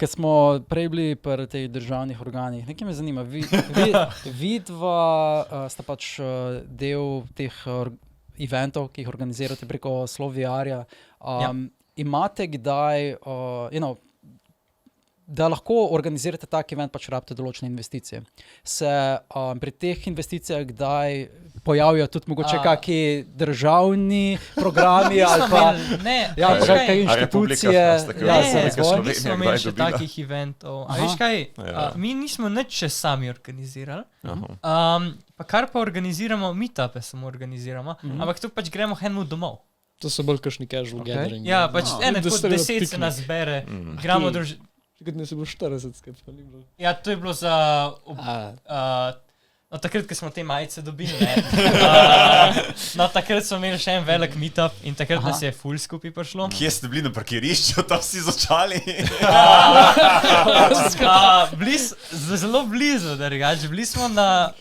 ker smo prej bili pri teh državnih organih, nekaj me zanima, vi dva sta pač del teh eventov, ki jih organizirate preko Slovijarja. Imate kdaj, da lahko organizirate tak event, pač rabite določene investicije. Se pri teh investicijah kdaj pojavijo tudi mogoče kakšni državni programi ali pa kakšne inštitucije? Nismo imeli še takih eventov. A veš kaj, mi nismo nič še sami organizirali, pa kar pa organiziramo, meetupe samo organiziramo, ampak tu pač gremo henmu domov. To so bolj kakšni casual gathering. Ja, pač tako 10 se nas bere, gramo družiti. Takrat ne se bilo 40, skrat pa ni bilo. Ja, to je bilo za... takrat, ko smo te majice dobili, takrat smo imeli še en velik meetup in takrat nas je ful skupaj prišlo. Kje ste bili na parkirišču, tam si začali? Zelo blizu, drugače. Bili smo na...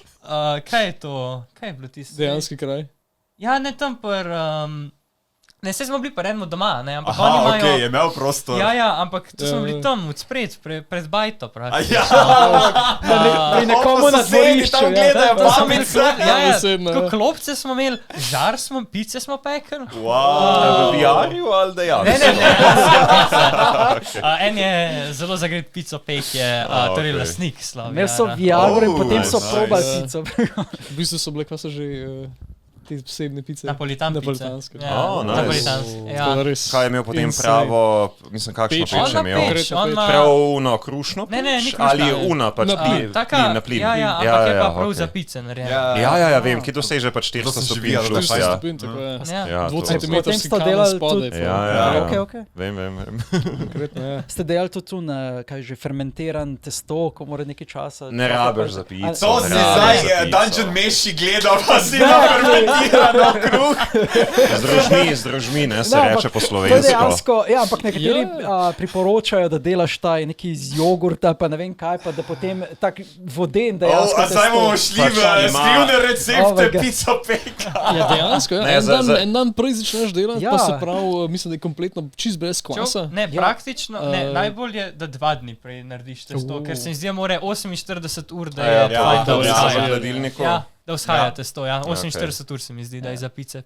kaj je to? Kaj je bilo tisto? Dejanski kraj? Ja, ne tam Ne, vse smo bili pa redno doma, ne, ampak oni imajo... je imel prostor. Ja, ampak tu smo bili tam, odspred, pred bajto, pravi. Pri nekomu na dvorišču. Tam gledajo mamice. Tako klopce smo imeli, pice smo pekli. V VR-ju ali dejansko? Ne. En je zelo zagret pico pek, je torej lastnik Slavija. Imeli so VR in potem so probali pico. V bistvu so bile, kva so že... te posebne pice. Napolitanske. Kaj je imel potem pravo, mislim, kakšno peč je imel? Prav uno krušno peč? Ne, ni krušno. Ali je una pač na plin? Ja, ampak je pa prav za pice narejeno. Ja, vem, ki doseže pač 400 stopinj. 400 stopinj, tako je. 2 centimetrski kanal spodaj. Ja. Vem. Ste delali tudi tu na, kaj že, fermentiran testo, ko mora nekaj časa... Ne rabiš za pico. To si zdaj Dungeon Meshi gledal, pa si na fermentirano kruh. Z drožmi, ne, se reče po slovensko. Ja, ampak nekateri priporočajo, da delaš neki iz jogurta, pa ne vem kaj, pa da potem tak voden dejansko testo. Zdaj bomo šli v skrivne recepte pico peka. Ja, dejansko, en dan prej začneš delati, pa se pravi, mislim, da je kompletno čist brez kvasa. Ne, praktično, najbolj je, da 2 dni prej narediš testo, ker se mi zdi, mora 48 ur, da je da vzhaja testo, 48 ur se mi zdi, da je za pice.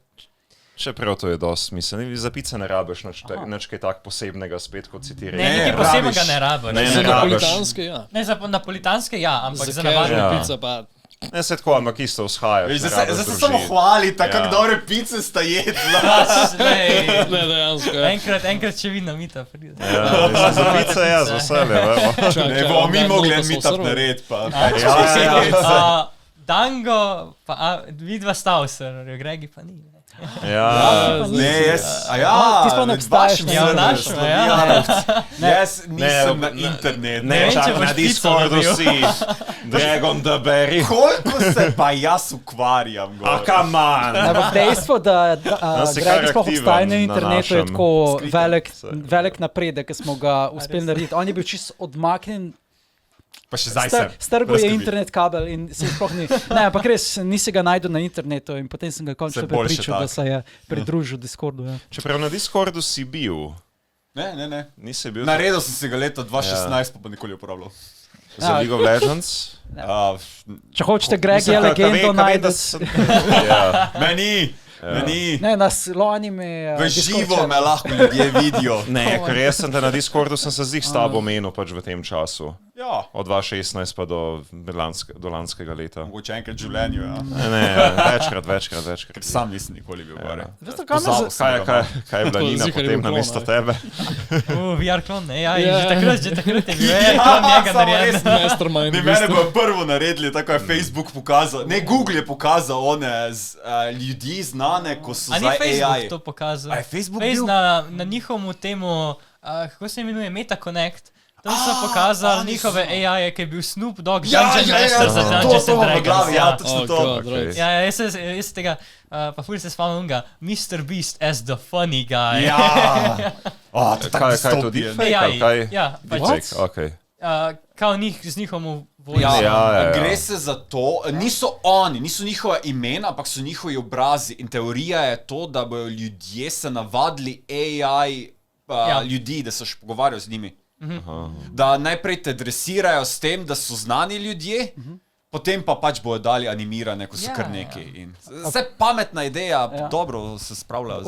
Čeprav to je dost, mislim, za pice ne rabiš nič kaj tak posebnega spet, kot si ti rekel. Ne, nekaj posebnega ne rabiš. Za napolitanske, ja. Ne, za napolitanske, ja, ampak za navadne pice pa... Ne, se tako, ampak isto vzhajaš. Zdaj se samo hvali, kako dobre pice sta jedla. Ne, dejansko, ja. Enkrat če vi na meetup pride. Ja, za pice ja, z veseljem. Ne bomo mi mogli en meetup narediti, pa. Dango, pa vidva sta v serverju, Gregi pa ni. Ti sploh ne obstajaš Jaz nisem na internetu. Ne, čak na Discordu si Dragon the Berry. Koliko se pa jaz ukvarjam? Come on! Dejstvo, da Greg sploh obstaja na internetu je tako velik napredek, ki smo ga uspeli narediti. On je bil čisto odmaknjen. Pa še zdaj sem. Strgo je internet kabel in se sploh ni... Ne, ampak res, nisi ga najdel na internetu in potem sem ga končno prepričal, da se je pridružil Discordu. Čeprav na Discordu si bil. Ne. Nisi bil. Naredil sem si ga leta 2016, pa nikoli uporabljal. Za League of Legends? Če hočete, Greg je legendo najdeš. Meni. Ne, na Slonimi... V živo me lahko ljudje vidijo. Ne, ker jaz sem te na Discordu, sem se z tabo menil pač v tem času. Ja. Od 2016 pa do lanskega leta. Mogoče enkrat v življenju, ja. Ne, večkrat. Ker sam nisem nikoli bil gore. Kaj je bila Nina potem na mesto tebe? VR klon, ne, že takrat je bil klon njega narejen. Mene bo prvo naredili, tako je Facebook pokazal, ne, Google je pokazal one ljudi znane, ko so zdaj AI. A ni Facebook to pokazal? A je Facebook bil? Na njihovemu temu, kako se imenuje, MetaConnect. Tam so pokazali njihove AI-je, ki je bil Snoop Dogg, Dungeon Master za Dungeons and Dragons. Ja, točno to. Ja, jaz tega, pa ful se spomnim unga, Mr. Beast as the funny guy. Ja. Kaj je to deepfake? Ja, pač. Kao z njihovom Ja, gre se za to, niso oni, niso njihova imena, ampak so njihovi obrazi in teorija je to, da bojo ljudje se navadili AI ljudi, da se še pogovarjajo z njimi. Da najprej te dresirajo s tem, da so znani ljudje, potem pa pač bojo dali animirane, ko so kar neki. Vse pametna ideja, dobro se spravljajo.